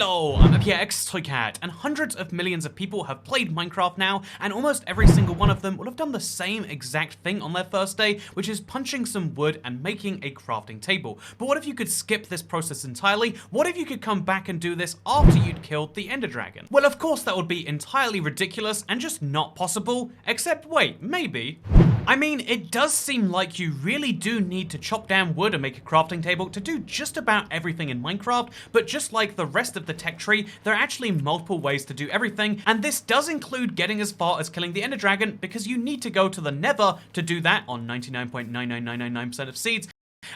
Hello, I'm BuggRat, and hundreds of millions of people have played Minecraft now, and almost every single one of them will have done the same exact thing on their first day, which is punching some wood and making a crafting table. But what if you could skip this process entirely? What if you could come back and do this after you'd killed the Ender Dragon? Well, of course that would be entirely ridiculous and just not possible, except wait, maybe. I mean, it does seem like you really do need to chop down wood and make a crafting table to do just about everything in Minecraft, but just like the rest of the tech tree, there are actually multiple ways to do everything, and this does include getting as far as killing the Ender Dragon, because you need to go to the Nether to do that on 99.99999% of seeds.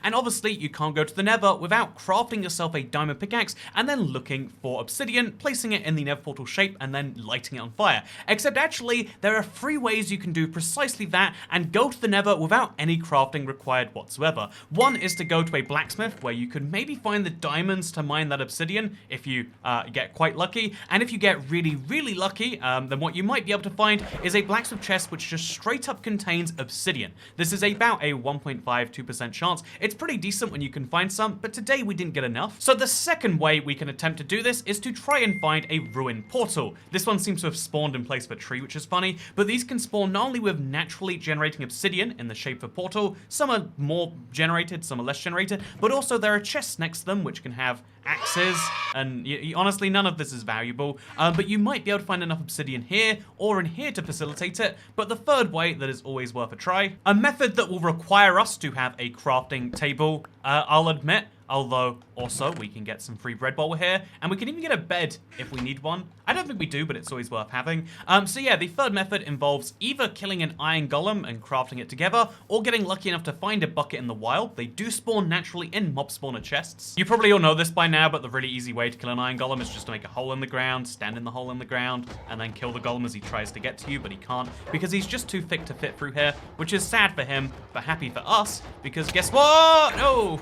And obviously, you can't go to the Nether without crafting yourself a diamond pickaxe and then looking for obsidian, placing it in the Nether portal shape, and then lighting it on fire. Except actually, there are 3 ways you can do precisely that and go to the Nether without any crafting required whatsoever. One is to go to a blacksmith where you could maybe find the diamonds to mine that obsidian if you get quite lucky. And if you get really, really lucky, then what you might be able to find is a blacksmith chest which just straight up contains obsidian. This is about a 1.52% chance. It's pretty decent when you can find some, but today we didn't get enough. So the second way we can attempt to do this is to try and find a ruined portal. This one seems to have spawned in place of a tree, which is funny, but these can spawn not only with naturally generating obsidian in the shape of a portal, some are more generated, some are less generated, but also there are chests next to them which can have axes, and honestly none of this is valuable, but you might be able to find enough obsidian here or in here to facilitate it. But the third way that is always worth a try, a method that will require us to have a crafting table, I'll admit, although also we can get some free bread while we're here, and we can even get a bed if we need one. I don't think we do, but it's always worth having. So yeah, the third method involves either killing an iron golem and crafting it together, or getting lucky enough to find a bucket in the wild. They do spawn naturally in mob spawner chests. You probably all know this by now, but the really easy way to kill an iron golem is just to make a hole in the ground, stand in the hole in the ground, and then kill the golem as he tries to get to you, but he can't, because he's just too thick to fit through here, which is sad for him, but happy for us, because guess what? No!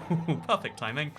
Perfect timing.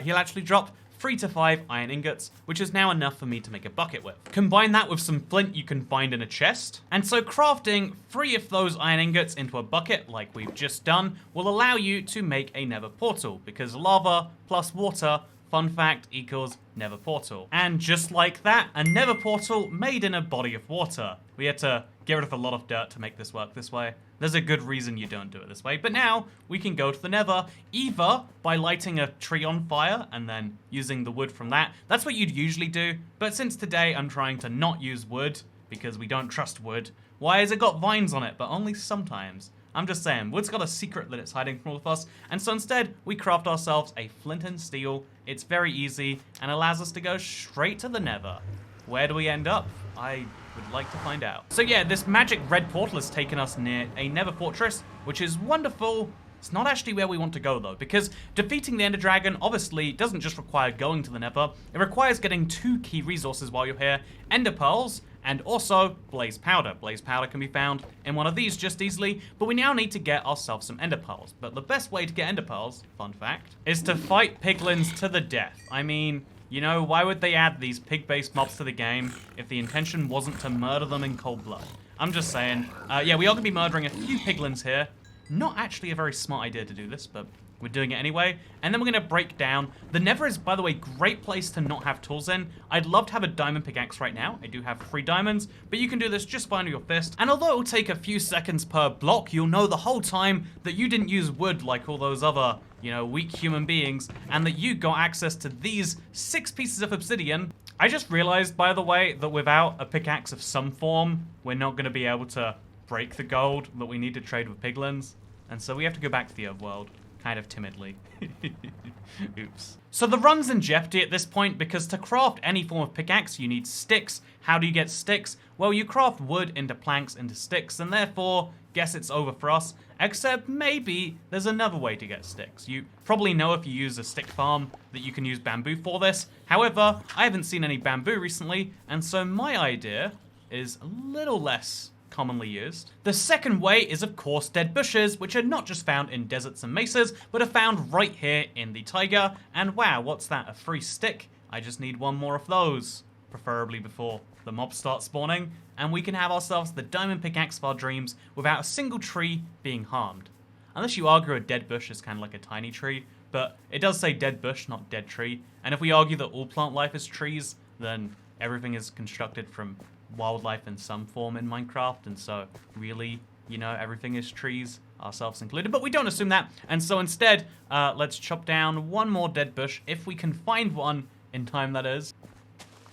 He'll actually drop 3 to 5 iron ingots, which is now enough for me to make a bucket with. Combine that with some flint you can find in a chest, and so crafting 3 of those iron ingots into a bucket, like we've just done, will allow you to make a nether portal, because lava plus water, fun fact, equals nether portal. And just like that, a nether portal made in a body of water. We had to get rid of a lot of dirt to make this work this way. There's a good reason you don't do it this way, but now we can go to the Nether either by lighting a tree on fire and then using the wood from that. That's what you'd usually do, but since today I'm trying to not use wood because we don't trust wood. Why has it got vines on it, but only sometimes? I'm just saying, wood's got a secret that it's hiding from all of us, and so instead we craft ourselves a flint and steel. It's very easy and allows us to go straight to the Nether. Where do we end up? I would like to find out. So yeah, this magic red portal has taken us near a nether fortress, which is wonderful. It's not actually where we want to go though, because defeating the Ender Dragon obviously doesn't just require going to the Nether, it requires getting 2 key resources while you're here, Ender Pearls, and also Blaze Powder. Blaze Powder can be found in one of these just easily, but we now need to get ourselves some Ender Pearls. But the best way to get Ender Pearls, fun fact, is to fight piglins to the death. I mean, you know, why would they add these pig-based mobs to the game if the intention wasn't to murder them in cold blood? I'm just saying. Yeah, we are going to be murdering a few piglins here. Not actually a very smart idea to do this, but we're doing it anyway. And then we're going to break down. The Nether is, by the way, great place to not have tools in. I'd love to have a diamond pickaxe right now. I do have 3 diamonds, but you can do this just fine with your fist. And although it will take a few seconds per block, you'll know the whole time that you didn't use wood like all those other, you know, weak human beings, and that you got access to these 6 pieces of obsidian. I just realized, by the way, that without a pickaxe of some form, we're not going to be able to break the gold that we need to trade with piglins. And so we have to go back to the overworld, kind of timidly. Oops. So the run's in jeopardy at this point, because to craft any form of pickaxe, you need sticks. How do you get sticks? Well, you craft wood into planks into sticks, and therefore, guess it's over for us. Except maybe there's another way to get sticks. You probably know if you use a stick farm that you can use bamboo for this. However, I haven't seen any bamboo recently, and so my idea is a little less commonly used. The second way is, of course, dead bushes, which are not just found in deserts and mesas, but are found right here in the taiga. And wow, what's that? A free stick? I just need 1 more of those, preferably before the mobs start spawning, and we can have ourselves the diamond pickaxe of our dreams without a single tree being harmed. Unless you argue a dead bush is kind of like a tiny tree, but it does say dead bush, not dead tree. And if we argue that all plant life is trees, then everything is constructed from wildlife in some form in Minecraft, and so really, you know, everything is trees, ourselves included, but we don't assume that. And so instead, let's chop down one more dead bush, if we can find one in time, that is.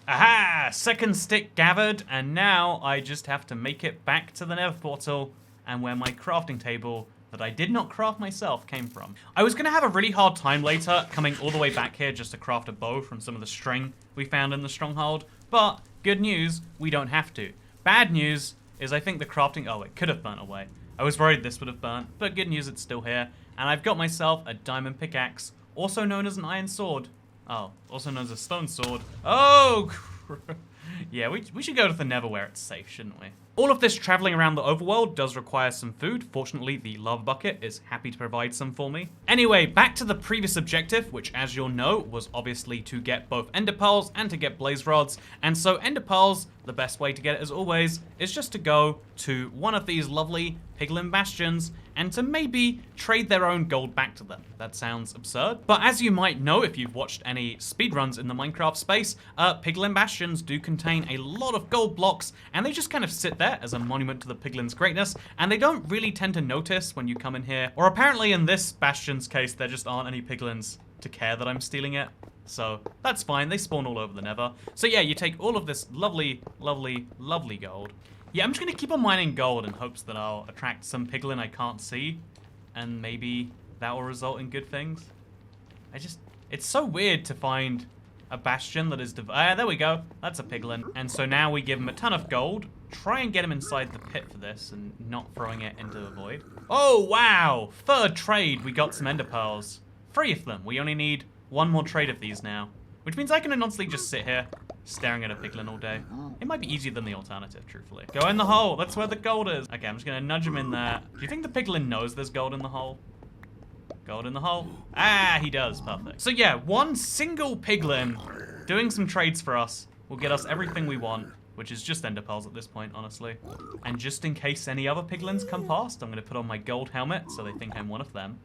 Aha! Second stick gathered, and now I just have to make it back to the Nether portal and where my crafting table that I did not craft myself came from. I was gonna have a really hard time later coming all the way back here just to craft a bow from some of the string we found in the stronghold, but good news, we don't have to. Bad news is I think the crafting, oh, it could have burnt away. I was worried this would have burnt, but good news, it's still here. And I've got myself a diamond pickaxe, also known as an iron sword. Oh, also known as a stone sword. Oh, yeah, we should go to the Nether where it's safe, shouldn't we? All of this traveling around the overworld does require some food. Fortunately, the lava bucket is happy to provide some for me. Anyway, back to the previous objective, which, as you'll know, was obviously to get both ender pearls and to get blaze rods. And so ender pearls, the best way to get it, as always, is just to go to one of these lovely piglin bastions and to maybe trade their own gold back to them. That sounds absurd, but as you might know if you've watched any speedruns in the Minecraft space, piglin bastions do contain a lot of gold blocks, and they just kind of sit there as a monument to the piglin's greatness, and they don't really tend to notice when you come in here, or apparently in this bastion's case, there just aren't any piglins to care that I'm stealing it. So that's fine, they spawn all over the Nether. So yeah, you take all of this lovely, lovely, lovely gold. Yeah, I'm just gonna keep on mining gold in hopes that I'll attract some piglin I can't see, and maybe that will result in good things. It's so weird to find a bastion that is there we go, that's a piglin. And so now we give him a ton of gold, try and get him inside the pit for this and not throwing it into the void. Oh wow, third trade, we got some ender pearls. 3 of them, we only need 1 more trade of these now. Which means I can honestly just sit here, staring at a piglin all day. It might be easier than the alternative, truthfully. Go in the hole, that's where the gold is. Okay, I'm just gonna nudge him in there. Do you think the piglin knows there's gold in the hole? Gold in the hole? Ah, he does, perfect. So yeah, 1 single piglin doing some trades for us will get us everything we want, which is just ender pearls at this point, honestly. And just in case any other piglins come past, I'm gonna put on my gold helmet so they think I'm one of them.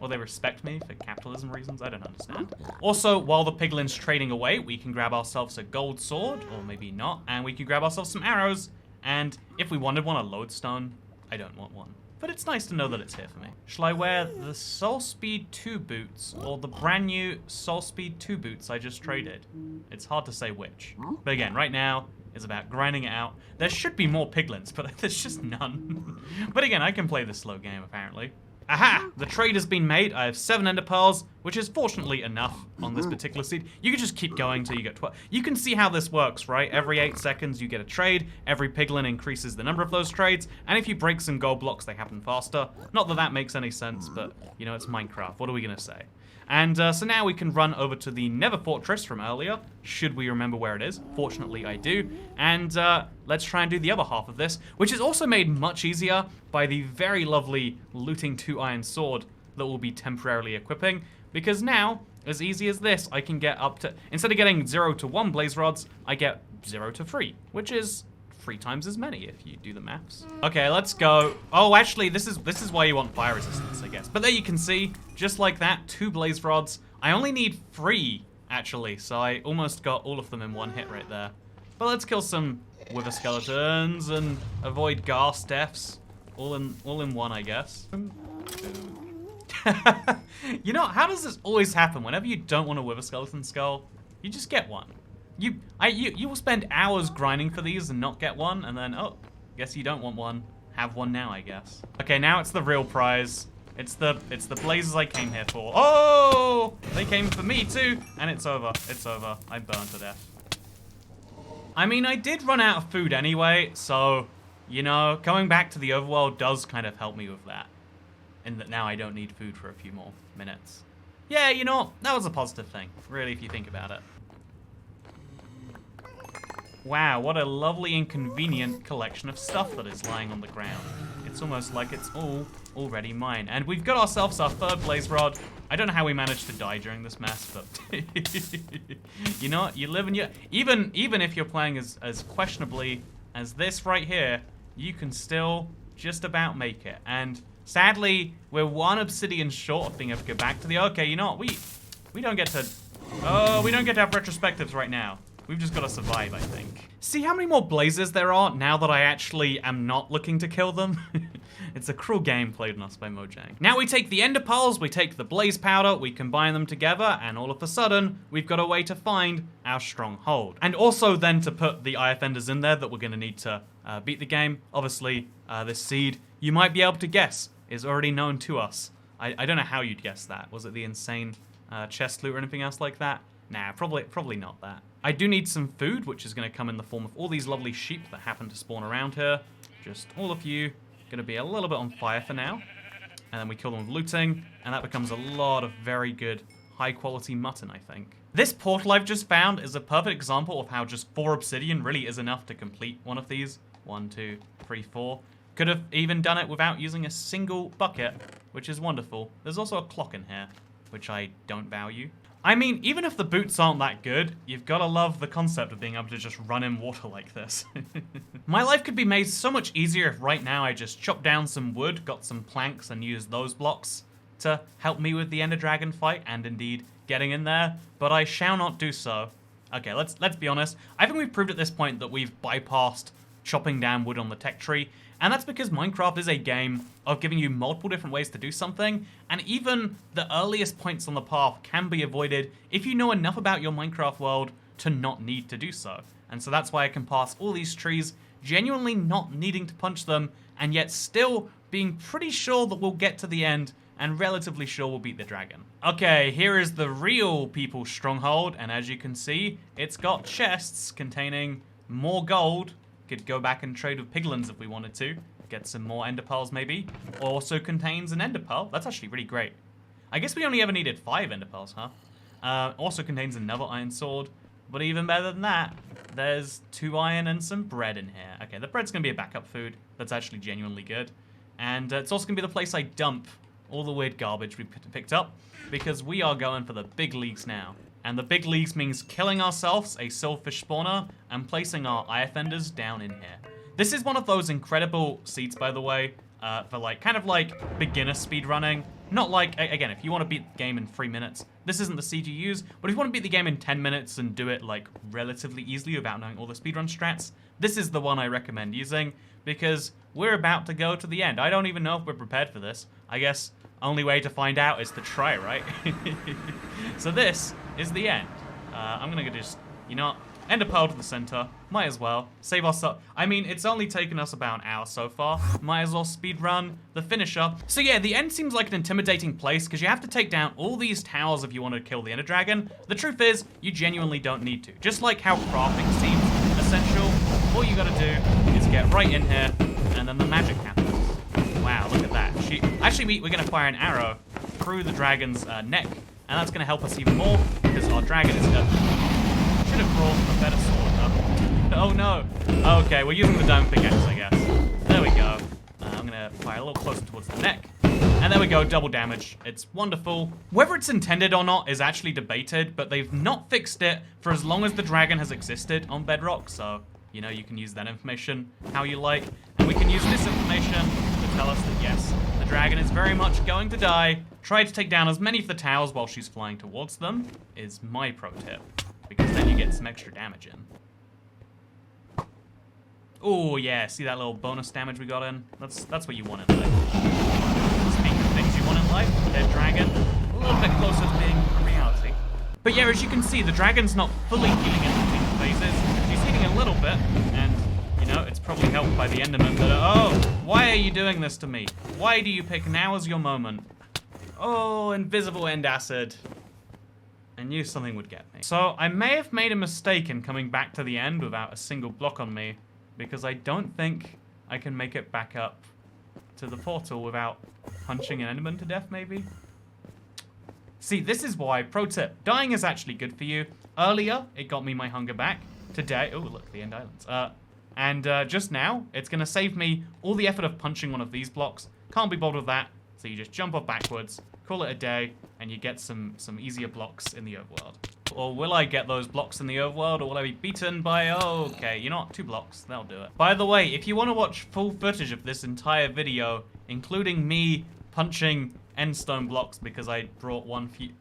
Or they respect me for capitalism reasons, I don't understand. Also, while the piglin's trading away, we can grab ourselves a gold sword, or maybe not, and we can grab ourselves some arrows, and if we wanted one, a lodestone. I don't want one. But it's nice to know that it's here for me. Shall I wear the Soul Speed 2 boots, or the brand new Soul Speed 2 boots I just traded? It's hard to say which. But again, right now, is about grinding it out. There should be more piglins, but there's just none. But again, I can play this slow game, apparently. Aha! The trade has been made. I have 7 ender pearls, which is fortunately enough on this particular seed. You can just keep going till you get 12. You can see how this works, right? Every 8 seconds you get a trade. Every piglin increases the number of those trades. And if you break some gold blocks, they happen faster. Not that that makes any sense, but, you know, it's Minecraft. What are we going to say? And so now we can run over to the Nether fortress from earlier, should we remember where it is. Fortunately, I do. And let's try and do the other half of this, which is also made much easier by the very lovely looting 2 iron sword that we'll be temporarily equipping. Because now, as easy as this, I can get up to, instead of getting 0 to 1 blaze rods, I get 0 to 3, which is 3 times as many if you do the maths. Okay, let's go. Oh, actually, this is why you want fire resistance, I guess. But there you can see, just like that, 2 blaze rods. I only need 3, actually, so I almost got all of them in 1 hit right there. But let's kill some wither skeletons and avoid ghast deaths. All in one, I guess. You know, how does this always happen? Whenever you don't want a wither skeleton skull, you just get one. You will spend hours grinding for these and not get one, and then, oh, guess you don't want one. Have one now, I guess. Okay, now it's the real prize. It's the blazes I came here for. Oh! They came for me too, and it's over. It's over. I burned to death. I mean, I did run out of food anyway, so, you know, coming back to the overworld does kind of help me with that. In that now I don't need food for a few more minutes. Yeah, you know, that was a positive thing, really, if you think about it. Wow, what a lovely inconvenient collection of stuff that is lying on the ground. It's almost like it's all already mine. And we've got ourselves our 3rd blaze rod. I don't know how we managed to die during this mess, but you know what? You live and you... Even if you're playing as questionably as this right here, you can still just about make it. And Sadly, we're 1 obsidian short of being able to go back to the... Okay, you know what? We don't get to... Oh, we don't get to have retrospectives right now. We've just got to survive, I think. See how many more blazes there are now that I actually am not looking to kill them? It's a cruel game played on us by Mojang. Now we take the ender pearls, we take the blaze powder, we combine them together, and all of a sudden, we've got a way to find our stronghold. And also then to put the IF enders in there that we're going to need to beat the game. Obviously, this seed, you might be able to guess, is already known to us. I don't know how you'd guess that. Was it the insane chest loot or anything else like that? Nah, probably not that. I do need some food, which is going to come in the form of all these lovely sheep that happen to spawn around here. Just all of you going to be a little bit on fire for now. And then we kill them with looting, and that becomes a lot of very good, high-quality mutton, I think. This portal I've just found is a perfect example of how just 4 obsidian really is enough to complete one of these. 1, 2, 3, 4. Could have even done it without using a single bucket, which is wonderful. There's also a clock in here, which I don't value. I mean, even if the boots aren't that good, you've got to love the concept of being able to just run in water like this. My life could be made so much easier if right now I just chopped down some wood, got some planks, and used those blocks to help me with the Ender Dragon fight, and indeed getting in there, but I shall not do so. Okay, let's be honest. I think we've proved at this point that we've bypassed chopping down wood on the tech tree, and that's because Minecraft is a game of giving you multiple different ways to do something, and even the earliest points on the path can be avoided if you know enough about your Minecraft world to not need to do so. And so that's why I can pass all these trees, genuinely not needing to punch them, and yet still being pretty sure that we'll get to the end, and relatively sure we'll beat the dragon. Okay, here is the real people's stronghold, and as you can see, it's got chests containing more gold. Could go back and trade with piglins if we wanted to. Get some more ender pearls maybe. Also contains an ender pearl. That's actually really great. I guess we only ever needed 5 ender pearls, huh? Also contains another iron sword. But even better than that, there's 2 iron and some bread in here. Okay, the bread's going to be a backup food. That's actually genuinely good. And it's also going to be the place I dump all the weird garbage we picked up. Because we are going for the big leagues now. And the big leagues means killing ourselves a silverfish spawner and placing our IF enders down in here. This is one of those incredible seeds, by the way, for like kind of like beginner speed running. Not like, again, if you want to beat the game in 3 minutes, this isn't the seed you use, but if you want to beat the game in 10 minutes and do it like relatively easily without knowing all the speedrun strats, this is the one I recommend using because we're about to go to the end. I don't even know if we're prepared for this. I guess only way to find out is to try, right? So this is the end. I'm gonna just, you know, ender pearl to the center. Might as well save ourselves. I mean, it's only taken us about an hour so far. Might as well speed run the finisher. So yeah, the end seems like an intimidating place because you have to take down all these towers if you want to kill the ender dragon. The truth is, you genuinely don't need to. Just like how crafting seems essential, all you gotta do is get right in here, and then the magic happens. Wow, look at that. Actually, we're gonna fire an arrow through the dragon's neck. And that's going to help us even more, because our dragon is dead. Should have brought a better sword, huh? Oh no. Okay, we're using the diamond pickaxe, I guess. There we go. I'm going to fire a little closer towards the neck. And there we go, double damage. It's wonderful. Whether it's intended or not is actually debated, but they've not fixed it for as long as the dragon has existed on Bedrock, so, you know, you can use that information how you like. And we can use this information to tell us that, yes, the dragon is very much going to die. Try to take down as many of the towers while she's flying towards them is my pro tip, because then you get some extra damage in. Oh yeah, see that little bonus damage we got in? That's what you want in life. Speaking of things you want in life, dead dragon, a little bit closer to being a reality. But yeah, as you can see, the dragon's not fully healing in between phases. She's healing a little bit, and you know, it's probably helped by the endermen that are, oh, why are you doing this to me? Why do you pick now as your moment? Oh, invisible end acid. I knew something would get me. So I may have made a mistake in coming back to the end without a single block on me, because I don't think I can make it back up to the portal without punching an enderman to death, maybe? See, this is why, pro tip, dying is actually good for you. Earlier, it got me my hunger back. Today, oh look, the end islands. Just now, it's gonna save me all the effort of punching one of these blocks. Can't be bothered with that, so you just jump off backwards, call it a day, and you get some easier blocks in the overworld. Or will I get those blocks in the overworld, or will I be beaten by, oh, okay, you know what, 2 blocks, that'll do it. By the way, if you want to watch full footage of this entire video, including me punching endstone blocks because I brought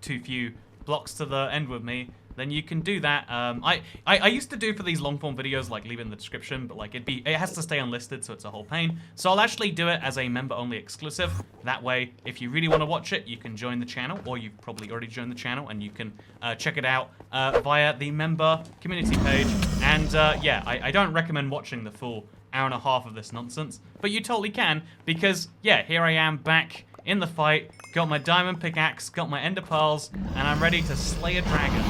too few blocks to the end with me, then you can do that. I used to do for these long form videos, like leave it in the description, but like it has to stay unlisted, so it's a whole pain. So I'll actually do it as a member only exclusive. That way, if you really want to watch it, you can join the channel, or you've probably already joined the channel, and you can check it out via the member community page. And yeah, I don't recommend watching the full hour-and-a-half of this nonsense, but you totally can, because yeah, here I am back in the fight, got my diamond pickaxe, got my ender pearls, and I'm ready to slay a dragon.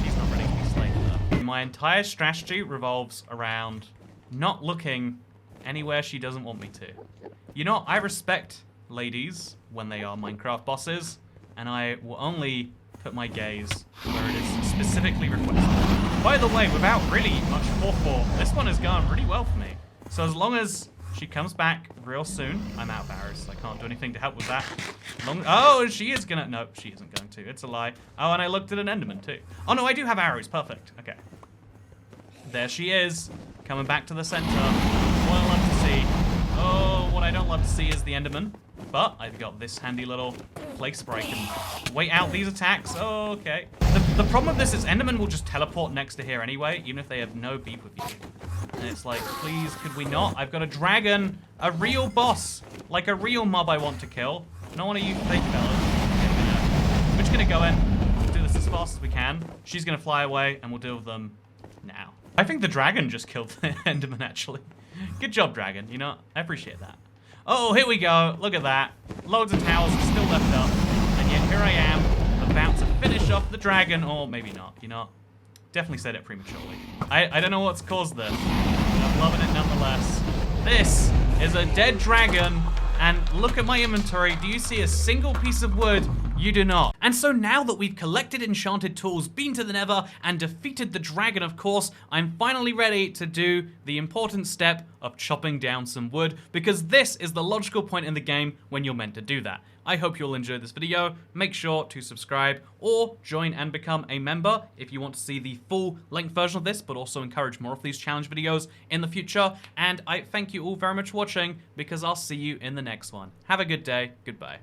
She's not ready to be slayed though. My entire strategy revolves around not looking anywhere she doesn't want me to. You know, I respect ladies when they are Minecraft bosses, and I will only put my gaze where it is specifically requested. By the way, without really much forethought, this one has gone really well for me. So as long as she comes back real soon, I'm out of arrows. I can't do anything to help with that. Oh, she is gonna... No, she isn't going to. It's a lie. Oh, and I looked at an enderman too. Oh no, I do have arrows. Perfect. Okay. There she is, coming back to the center. What I love to see. Oh, what I don't love to see is the enderman. But I've got this handy little place where I can wait out these attacks. Oh, okay. The problem with this is enderman will just teleport next to here anyway, even if they have no beef with you. And it's like, please, could we not? I've got a dragon, a real boss, like a real mob I want to kill. Not one of you fake fellas. Okay, we're just gonna go in, do this as fast as we can. She's gonna fly away, and we'll deal with them now. I think the dragon just killed the enderman, actually. Good job, dragon. You know, I appreciate that. Oh, here we go. Look at that. Loads of towers are still left up. And yet here I am, about to finish off the dragon. Or maybe not, you know. Definitely said it prematurely. I don't know what's caused this, but I'm loving it nonetheless. This is a dead dragon, and look at my inventory. Do you see a single piece of wood? You do not. And so now that we've collected enchanted tools, been to the Nether, and defeated the dragon, of course, I'm finally ready to do the important step of chopping down some wood, because this is the logical point in the game when you're meant to do that. I hope you'll enjoy this video. Make sure to subscribe or join and become a member if you want to see the full-length version of this, but also encourage more of these challenge videos in the future. And I thank you all very much for watching, because I'll see you in the next one. Have a good day. Goodbye.